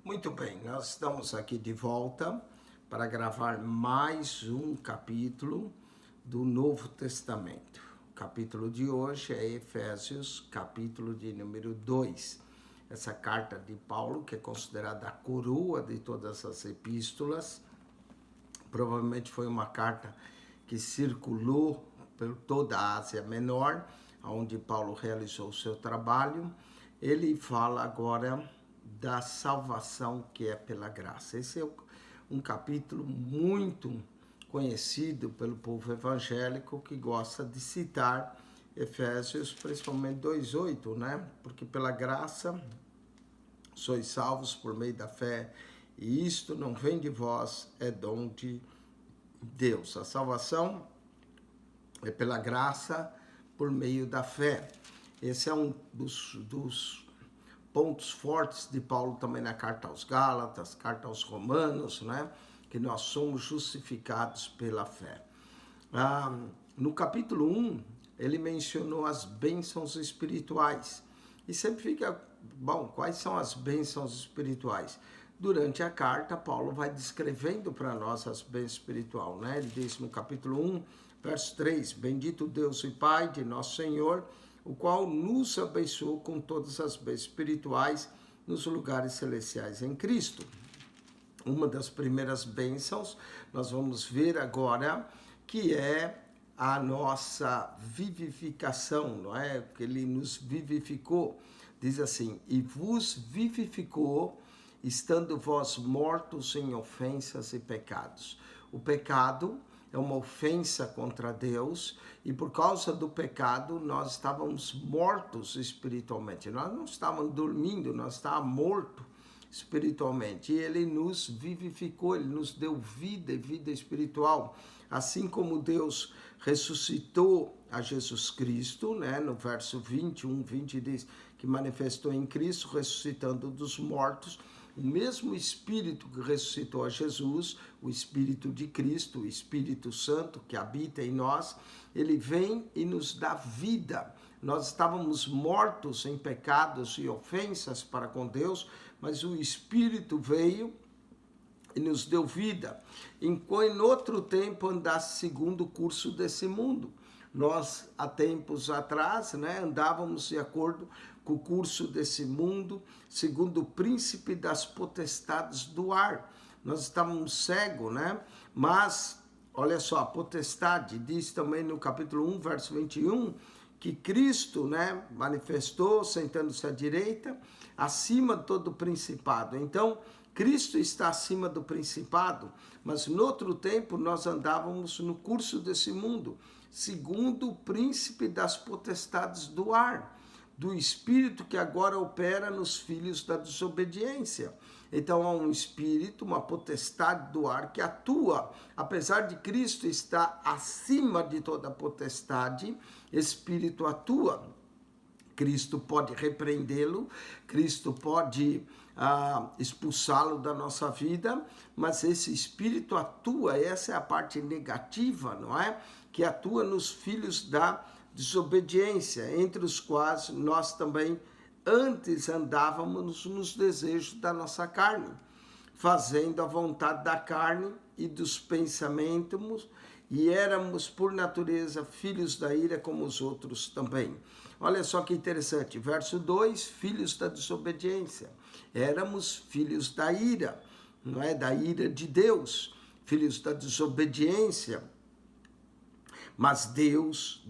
Muito bem, nós estamos aqui de volta para gravar mais um capítulo do Novo Testamento. O capítulo de hoje é Efésios, capítulo de número 2. Essa carta de Paulo, que é considerada a coroa de todas as epístolas, provavelmente foi uma carta que circulou por toda a Ásia Menor, onde Paulo realizou o seu trabalho. Ele fala agora da salvação que é pela graça. Esse é um capítulo muito conhecido pelo povo evangélico que gosta de citar Efésios, principalmente 2:8, né? Porque pela graça sois salvos por meio da fé, e isto não vem de vós, é dom de Deus. A salvação é pela graça por meio da fé. Esse é um dos pontos fortes de Paulo também na carta aos Gálatas, carta aos Romanos, né? Que nós somos justificados pela fé. No capítulo 1, ele mencionou as bênçãos espirituais. E sempre fica, bom, quais são as bênçãos espirituais? Durante a carta, Paulo vai descrevendo para nós as bênçãos espirituais, né? Ele diz no capítulo 1, verso 3, bendito Deus e Pai de nosso Senhor, o qual nos abençoou com todas as bênçãos espirituais nos lugares celestiais em Cristo. Uma das primeiras bênçãos, nós vamos ver agora, que é a nossa vivificação, não é? Que ele nos vivificou. Diz assim, e vos vivificou, estando vós mortos em ofensas e pecados. O pecado é uma ofensa contra Deus, e por causa do pecado nós estávamos mortos espiritualmente. Nós não estávamos dormindo, nós estávamos mortos espiritualmente. E ele nos vivificou, ele nos deu vida e vida espiritual. Assim como Deus ressuscitou a Jesus Cristo, né? No verso 21, 20 diz que manifestou em Cristo, ressuscitando dos mortos. O mesmo Espírito que ressuscitou a Jesus, o Espírito de Cristo, o Espírito Santo que habita em nós, ele vem e nos dá vida. Nós estávamos mortos em pecados e ofensas para com Deus, mas o Espírito veio e nos deu vida. Enquanto em outro tempo andasse segundo o curso desse mundo. Nós, há tempos atrás, né, andávamos de acordo com o curso desse mundo, segundo o príncipe das potestades do ar. Nós estávamos cegos, né? Mas, olha só, a potestade diz também no capítulo 1, verso 21, que Cristo, né, manifestou, sentando-se à direita, acima de todo o principado. Então, Cristo está acima do principado, mas no outro tempo nós andávamos no curso desse mundo, segundo o príncipe das potestades do ar, do espírito que agora opera nos filhos da desobediência. Então há um espírito, uma potestade do ar que atua, apesar de Cristo estar acima de toda potestade, espírito atua. Cristo pode repreendê-lo, Cristo pode expulsá-lo da nossa vida, mas esse espírito atua, essa é a parte negativa, não é? Que atua nos filhos da desobediência, entre os quais nós também antes andávamos nos desejos da nossa carne, fazendo a vontade da carne e dos pensamentos, e éramos por natureza filhos da ira como os outros também. Olha só que interessante, verso 2, filhos da desobediência. Éramos filhos da ira, não é? Da ira de Deus, filhos da desobediência. Mas Deus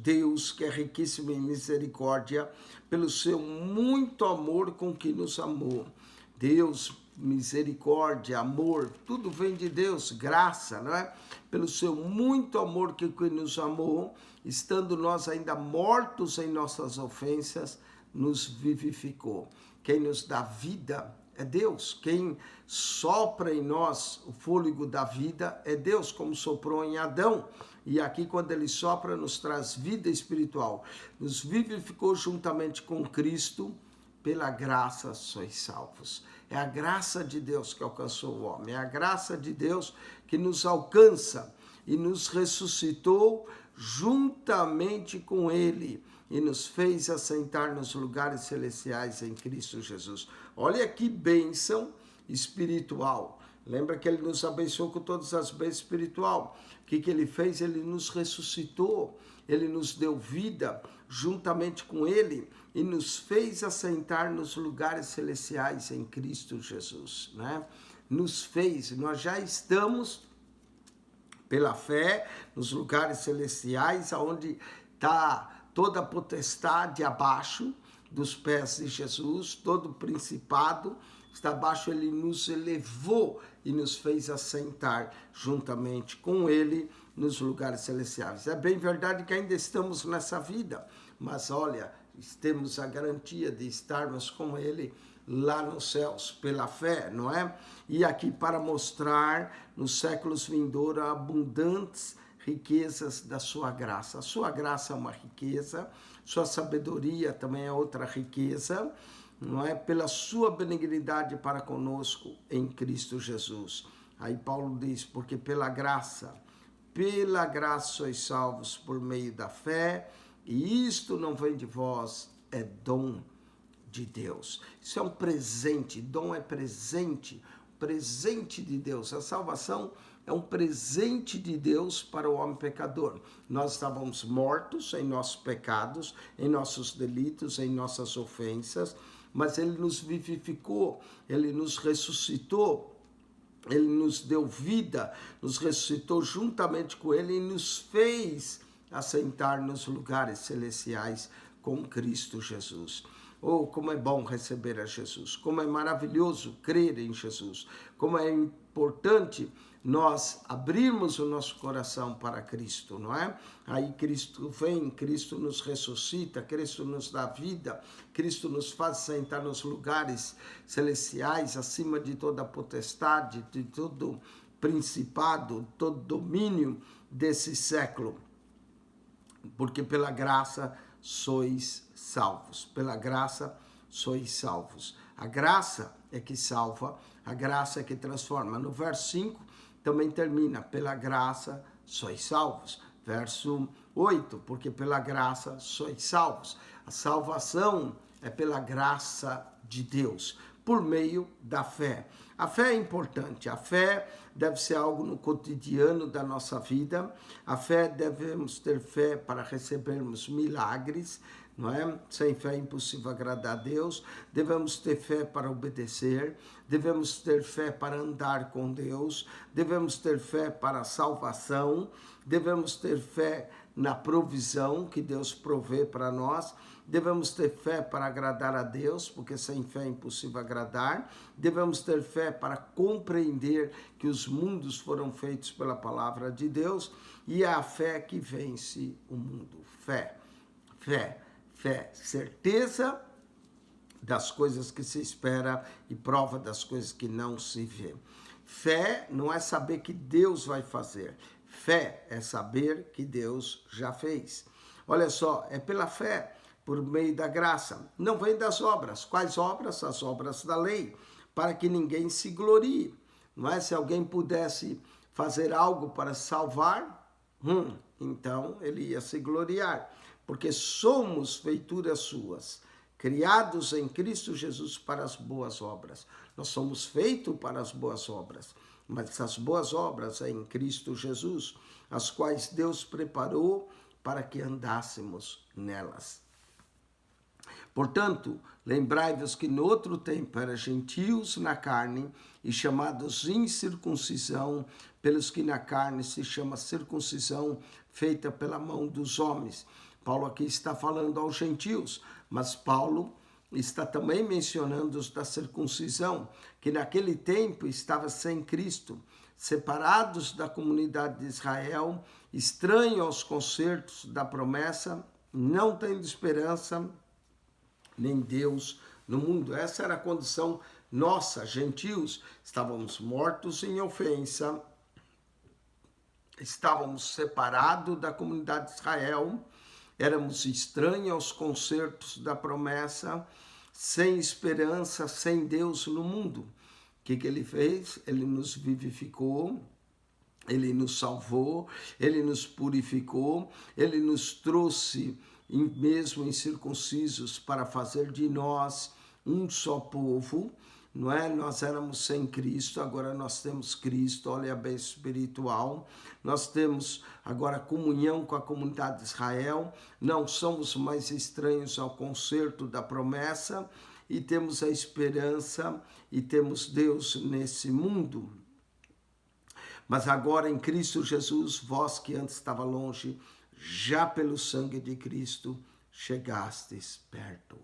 que é riquíssimo em misericórdia, pelo seu muito amor com que nos amou. Deus, misericórdia, amor, tudo vem de Deus, graça, não é? Pelo seu muito amor que nos amou, estando nós ainda mortos em nossas ofensas, nos vivificou. Quem nos dá vida é Deus. Quem sopra em nós o fôlego da vida é Deus, como soprou em Adão. E aqui, quando ele sopra, nos traz vida espiritual. Nos vivificou juntamente com Cristo, pela graça sois salvos. É a graça de Deus que alcançou o homem. É a graça de Deus que nos alcança e nos ressuscitou juntamente com ele e nos fez assentar nos lugares celestiais em Cristo Jesus. Olha que bênção espiritual. Lembra que ele nos abençoou com todas as bênçãos espiritual. O que ele fez? Ele nos ressuscitou, ele nos deu vida juntamente com ele e nos fez assentar nos lugares celestiais em Cristo Jesus, né? Nós já estamos pela fé nos lugares celestiais, onde está toda a potestade abaixo dos pés de Jesus, todo o principado está abaixo. Ele nos elevou e nos fez assentar juntamente com ele nos lugares celestiais. É bem verdade que ainda estamos nessa vida, mas olha, temos a garantia de estarmos com ele lá nos céus, pela fé, não é? E aqui para mostrar nos séculos vindouros abundantes riquezas da sua graça. A sua graça é uma riqueza, sua sabedoria também é outra riqueza, não é? Pela sua benignidade para conosco em Cristo Jesus. Aí Paulo diz, porque pela graça sois salvos por meio da fé, e isto não vem de vós, é dom de Deus. Isso é um presente, dom é presente, presente de Deus. A salvação é um presente de Deus para o homem pecador. Nós estávamos mortos em nossos pecados, em nossos delitos, em nossas ofensas, mas ele nos vivificou, ele nos ressuscitou, ele nos deu vida, nos ressuscitou juntamente com ele e nos fez assentar nos lugares celestiais com Cristo Jesus. Oh, como é bom receber a Jesus, como é maravilhoso crer em Jesus, como é importante nós abrirmos o nosso coração para Cristo, não é? Aí Cristo vem, Cristo nos ressuscita, Cristo nos dá vida, Cristo nos faz sentar nos lugares celestiais, acima de toda potestade, de todo principado, todo domínio desse século. Porque pela graça sois salvos. Pela graça sois salvos. A graça é que salva, a graça é que transforma. No verso 5 também termina, pela graça sois salvos. Verso 8, porque pela graça sois salvos. A salvação é pela graça de Deus, por meio da fé. A fé é importante, a fé deve ser algo no cotidiano da nossa vida, a fé, devemos ter fé para recebermos milagres, não é? Sem fé é impossível agradar a Deus. Devemos ter fé para obedecer, devemos ter fé para andar com Deus, devemos ter fé para a salvação, devemos ter fé na provisão que Deus provê para nós, devemos ter fé para agradar a Deus, porque sem fé é impossível agradar, devemos ter fé para compreender que os mundos foram feitos pela palavra de Deus, e é a fé que vence o mundo. Fé, certeza das coisas que se espera e prova das coisas que não se vê. Fé não é saber que Deus vai fazer, fé é saber que Deus já fez. Olha só, é pela fé, por meio da graça, não vem das obras. Quais obras? As obras da lei, para que ninguém se glorie. Não é? Se alguém pudesse fazer algo para salvar, então ele ia se gloriar, porque somos feituras suas, criados em Cristo Jesus para as boas obras. Nós somos feitos para as boas obras, mas essas boas obras é em Cristo Jesus, as quais Deus preparou para que andássemos nelas. Portanto, lembrai-vos que no outro tempo eram gentios na carne e chamados incircuncisão, pelos que na carne se chama circuncisão feita pela mão dos homens. Paulo aqui está falando aos gentios, mas Paulo está também mencionando os da circuncisão, que naquele tempo estava sem Cristo, separados da comunidade de Israel, estranhos aos concertos da promessa, não tendo esperança nem Deus no mundo. Essa era a condição nossa, gentios. Estávamos mortos em ofensa, estávamos separados da comunidade de Israel, éramos estranhos aos concertos da promessa, sem esperança, sem Deus no mundo. O que ele fez? Ele nos vivificou, ele nos salvou, ele nos purificou, ele nos trouxe mesmo incircuncisos para fazer de nós um só povo, não é? Nós éramos sem Cristo, agora nós temos Cristo, olha a bem espiritual. Nós temos agora comunhão com a comunidade de Israel, não somos mais estranhos ao concerto da promessa e temos a esperança e temos Deus nesse mundo. Mas agora em Cristo Jesus, vós que antes estava longe, já pelo sangue de Cristo chegastes perto.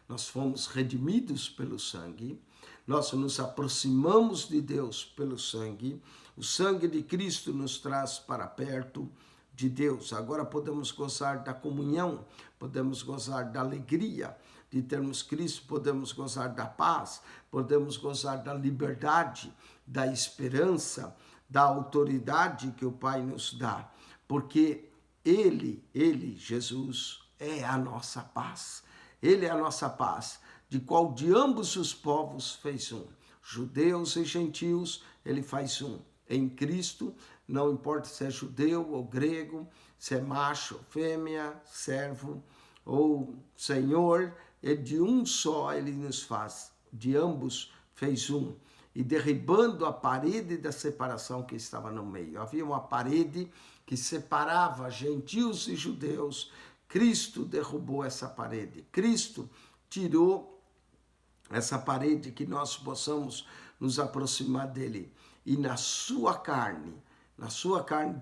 Nós fomos redimidos pelo sangue, nós nos aproximamos de Deus pelo sangue, o sangue de Cristo nos traz para perto de Deus. Agora podemos gozar da comunhão, podemos gozar da alegria de termos Cristo, podemos gozar da paz, podemos gozar da liberdade, da esperança, da autoridade que o Pai nos dá, porque Ele, Jesus, é a nossa paz. Ele é a nossa paz, de qual de ambos os povos fez um. Judeus e gentios, ele faz um. Em Cristo, não importa se é judeu ou grego, se é macho ou fêmea, servo ou senhor, de um só ele nos faz, de ambos fez um. E derribando a parede da separação que estava no meio. Havia uma parede que separava gentios e judeus. Cristo derrubou essa parede. Cristo tirou essa parede que nós possamos nos aproximar dele. E na sua carne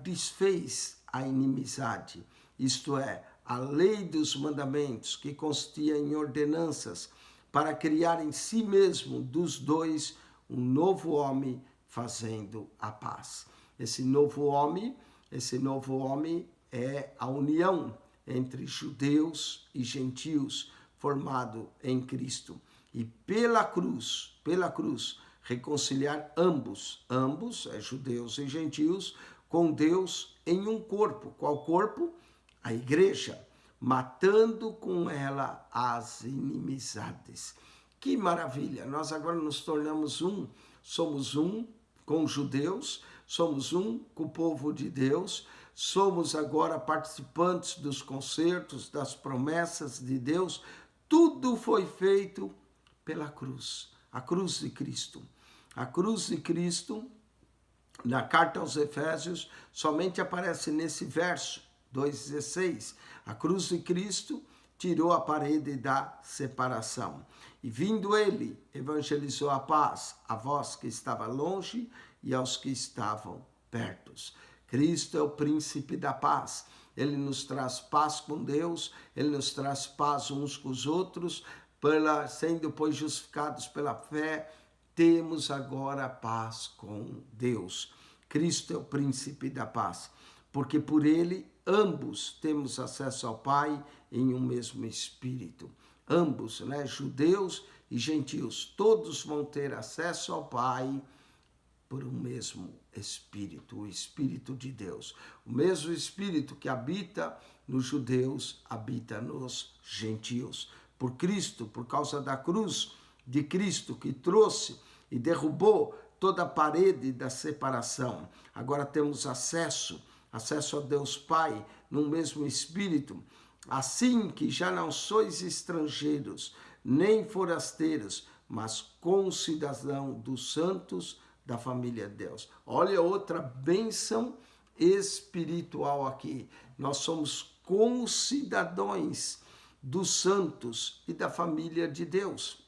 desfez a inimizade. Isto é, a lei dos mandamentos que consistia em ordenanças para criar em si mesmo dos dois um novo homem fazendo a paz. Esse novo homem é a união entre judeus e gentios, formado em Cristo. E pela cruz, reconciliar ambos, judeus e gentios, com Deus em um corpo. Qual corpo? A igreja, matando com ela as inimizades. Que maravilha! Nós agora nos tornamos um, somos um com os judeus, somos um com o povo de Deus, somos agora participantes dos concertos, das promessas de Deus. Tudo foi feito pela cruz, a cruz de Cristo. A cruz de Cristo, na carta aos Efésios, somente aparece nesse verso 2,16. A cruz de Cristo tirou a parede da separação. E vindo ele, evangelizou a paz a vós que estava longe e aos que estavam perto. Cristo é o príncipe da paz. Ele nos traz paz com Deus, ele nos traz paz uns com os outros, sendo depois justificados pela fé, temos agora paz com Deus. Cristo é o príncipe da paz, porque por ele ambos temos acesso ao Pai em um mesmo Espírito. Ambos, judeus e gentios, todos vão ter acesso ao Pai por um mesmo Espírito, o Espírito de Deus. O mesmo Espírito que habita nos judeus, habita nos gentios. Por Cristo, por causa da cruz de Cristo que trouxe e derrubou toda a parede da separação. Agora temos acesso a Deus Pai no mesmo Espírito. Assim que já não sois estrangeiros, nem forasteiros, mas concidadão dos santos da família de Deus. Olha outra bênção espiritual aqui. Nós somos concidadãos dos santos e da família de Deus.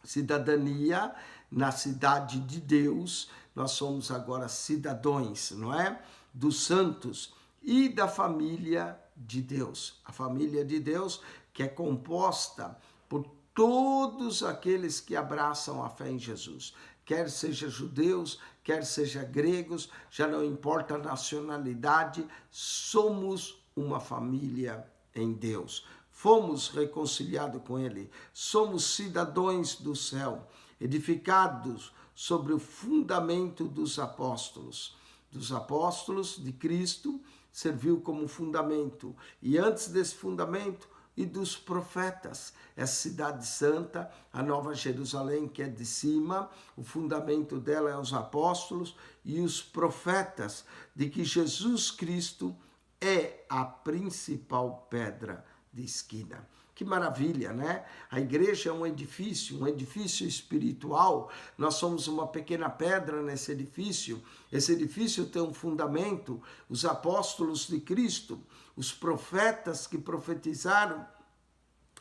Cidadania na cidade de Deus, nós somos agora cidadãos, não é? Dos santos e da família de Deus. A família de Deus que é composta por todos aqueles que abraçam a fé em Jesus. Quer seja judeus, quer seja gregos, já não importa a nacionalidade, somos uma família em Deus. Fomos reconciliados com Ele, somos cidadãos do céu, edificados sobre o fundamento dos apóstolos. Dos apóstolos de Cristo serviu como fundamento, e antes desse fundamento, e dos profetas. Essa cidade santa, a Nova Jerusalém, que é de cima, o fundamento dela é os apóstolos e os profetas, de que Jesus Cristo é a principal pedra de esquina. Que maravilha, né? A igreja é um edifício espiritual. Nós somos uma pequena pedra nesse edifício. Esse edifício tem um fundamento, os apóstolos de Cristo, os profetas que profetizaram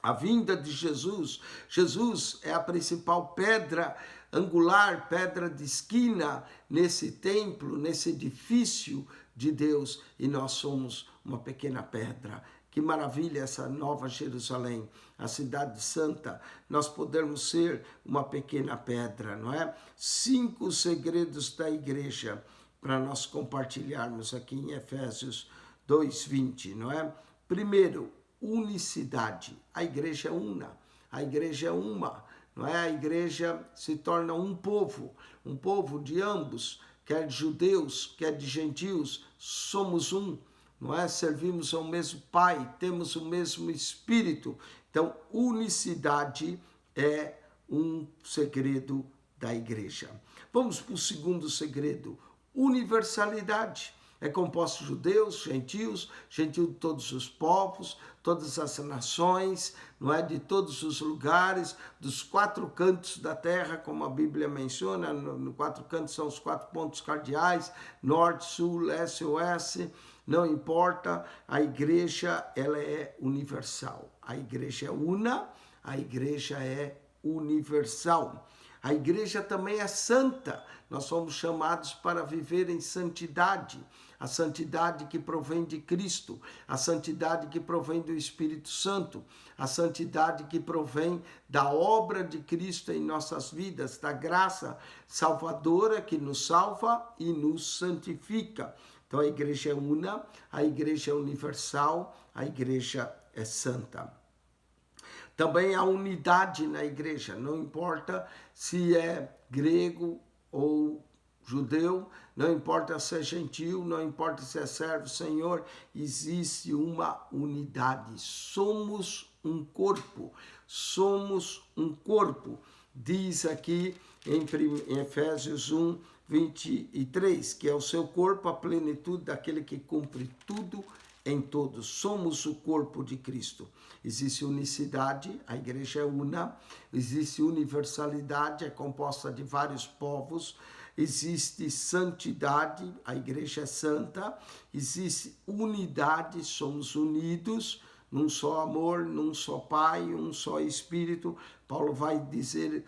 a vinda de Jesus. Jesus é a principal pedra angular, pedra de esquina nesse templo, nesse edifício de Deus, e nós somos uma pequena pedra. Que maravilha essa nova Jerusalém, a cidade santa, nós podermos ser uma pequena pedra, não é? 5 segredos da igreja para nós compartilharmos aqui em Efésios 2:20, não é? Primeiro, unicidade. A igreja é una, a igreja é uma, não é? A igreja se torna um povo de ambos, quer de judeus, quer de gentios, somos um. Não é? Servimos ao mesmo Pai, temos o mesmo Espírito. Então, unicidade é um segredo da igreja. Vamos para o segundo segredo, universalidade. É composto de judeus, gentios de todos os povos, todas as nações, não é? De todos os lugares, dos 4 cantos da terra, como a Bíblia menciona, no 4 cantos são os 4 pontos cardeais, norte, sul, leste, oeste. Não importa, a igreja ela é universal. A igreja é una, a igreja é universal. A igreja também é santa. Nós somos chamados para viver em santidade. A santidade que provém de Cristo, a santidade que provém do Espírito Santo, a santidade que provém da obra de Cristo em nossas vidas, da graça salvadora que nos salva e nos santifica. Então a igreja é una, a igreja é universal, a igreja é santa. Também há unidade na igreja, não importa se é grego ou judeu, não importa se é gentil, não importa se é servo, Senhor, existe uma unidade. Somos um corpo, diz aqui em Efésios 1:23, que é o seu corpo, a plenitude daquele que cumpre tudo em todos. Somos o corpo de Cristo. Existe unicidade, a igreja é una. Existe universalidade, é composta de vários povos. Existe santidade, a igreja é santa. Existe unidade, somos unidos num só amor, num só Pai, um só Espírito. Paulo vai dizer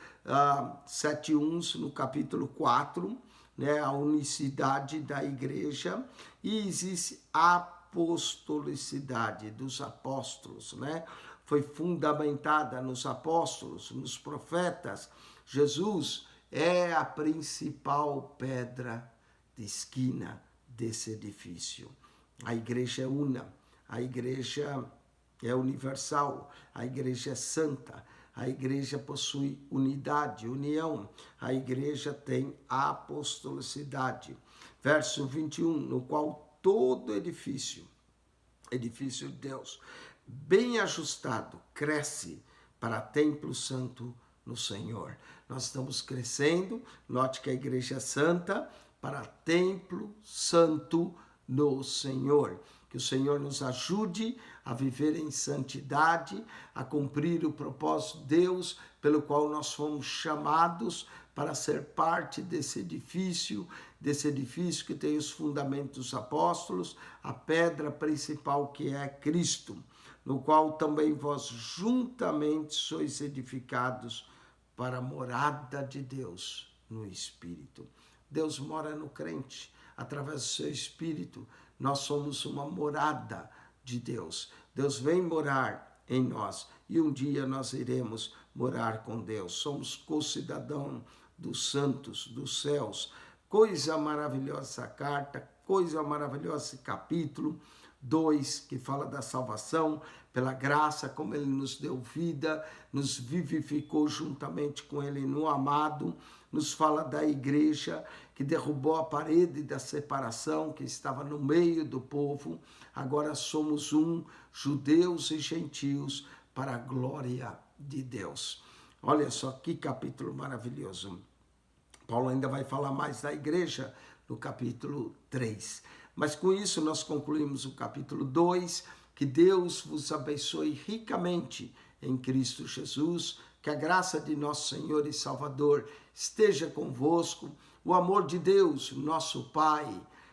7:1 no capítulo 4, né, a unicidade da igreja. E existe apostolicidade dos apóstolos, né? Foi fundamentada nos apóstolos, nos profetas. Jesus é a principal pedra de esquina desse edifício. A igreja é una, a igreja é universal, a igreja é santa, a igreja possui unidade, união, a igreja tem apostolicidade. Verso 21, no qual todo edifício de Deus, bem ajustado, cresce para templo santo no Senhor. Nós estamos crescendo, note que a igreja é santa, para templo santo no Senhor. Que o Senhor nos ajude a viver em santidade, a cumprir o propósito de Deus, pelo qual nós fomos chamados para ser parte desse edifício que tem os fundamentos dos apóstolos, a pedra principal que é Cristo, no qual também vós juntamente sois edificados para a morada de Deus no Espírito. Deus mora no crente, através do seu Espírito, nós somos uma morada de Deus. Deus vem morar em nós e um dia nós iremos morar com Deus. Somos co-cidadão dos santos, dos céus. Coisa maravilhosa essa carta, coisa maravilhosa esse capítulo 2, que fala da salvação, pela graça, como Ele nos deu vida, nos vivificou juntamente com Ele no amado. Nos fala da igreja que derrubou a parede da separação que estava no meio do povo. Agora somos um, judeus e gentios, para a glória de Deus. Olha só que capítulo maravilhoso. Paulo ainda vai falar mais da igreja no capítulo 3. Mas com isso nós concluímos o capítulo 2, Que Deus vos abençoe ricamente em Cristo Jesus. Que a graça de nosso Senhor e Salvador esteja convosco. O amor de Deus, nosso Pai,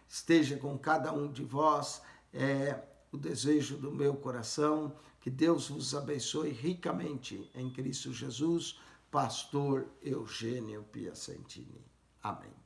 esteja com cada um de vós. É o desejo do meu coração. Que Deus vos abençoe ricamente em Cristo Jesus. Pastor Eugênio Piacentini. Amém.